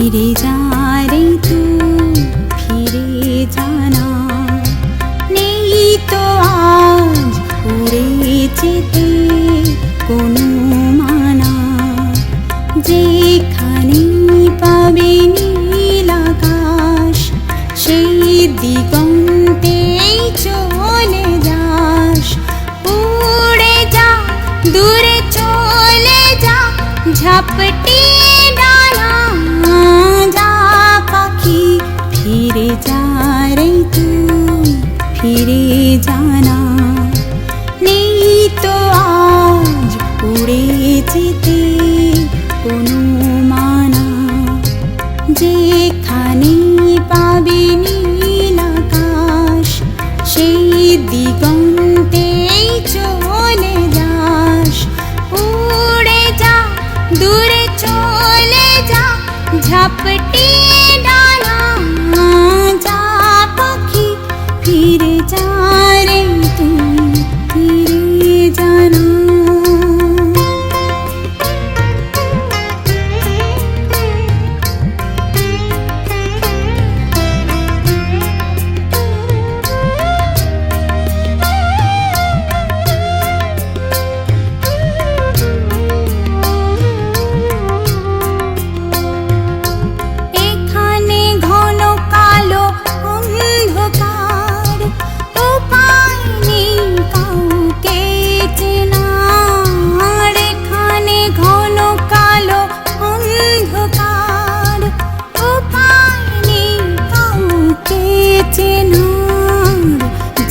ফিরে যা রে তুই, ফিরে জানা। নেই তো আজ উড়ে যেতে কোনো মানা, যেখানে পাবে নীল আকাশ সেই দিগন্তেই চলে যাস। উড়ে যা, দূরে চলে যা, ঝাপটি ডানা। যা পাখি ফিরে যা রে তুই, ফিরে জানা। নেই তো আজ উড়ে যেতে কোনো মানা, যেখানে পাবি নীল আকাশ সেই দিগন্তেই চলে যাস। উড়ে যা, দূরে চলে যা, ঝাপটি ডানা। যা পাখি ফিরে যা রে তুই, ফিরে জানা।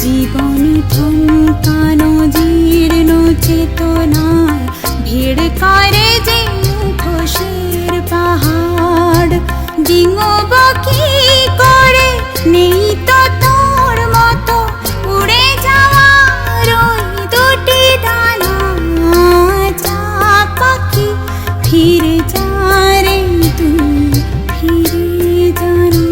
জীবন থমকানো জীর্ণ চেতনার ভিড় করে যে মুখোশের পাহাড়। ডিঙোব কি করে, নেই তো তোর মতো উড়ে যাওয়ার ওই দুটি ডানা। যা পাখি ফিরে যা রে তুই, ফিরে জানা।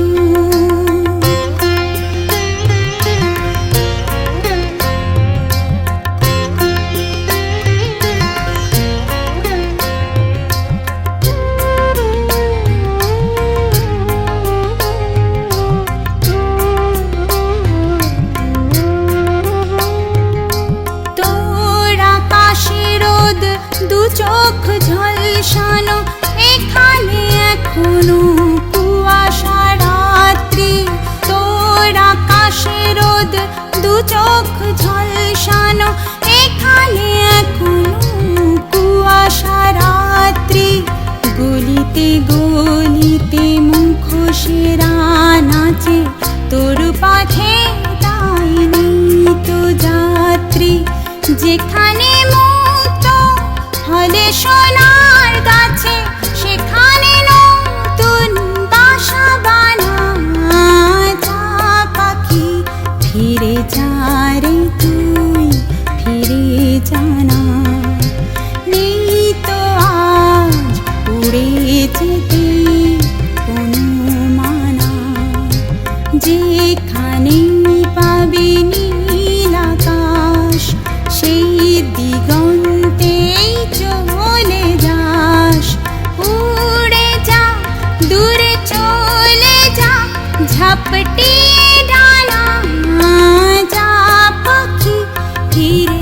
দু চোখ ঝলসানো এখানে এখনো কুয়াশা রাত্রি। তোর আকাশে রোদ দু চোখ ঝলসানো এখানে এখনো কুয়াশা রাত্রি। গলিতে গলিতে মুখোশেরা নাচে তোর পথে, তাই নেই তো যাত্রী। যেখানে হলে সোনার গাছে সেখানে নতুন বাসা বানা। যা পাখি ফিরে যা রে তুই, ফিরে জানা। নেই তো আজ উড়ে যেতে কোনো মানা, যেখানে পাবি নীল আকাশ সেই দিগন্তেই চলে যাস। উড়ে যা, দূরে চলে যা, ঝাপটি ডানা। যা পাখি ফিরে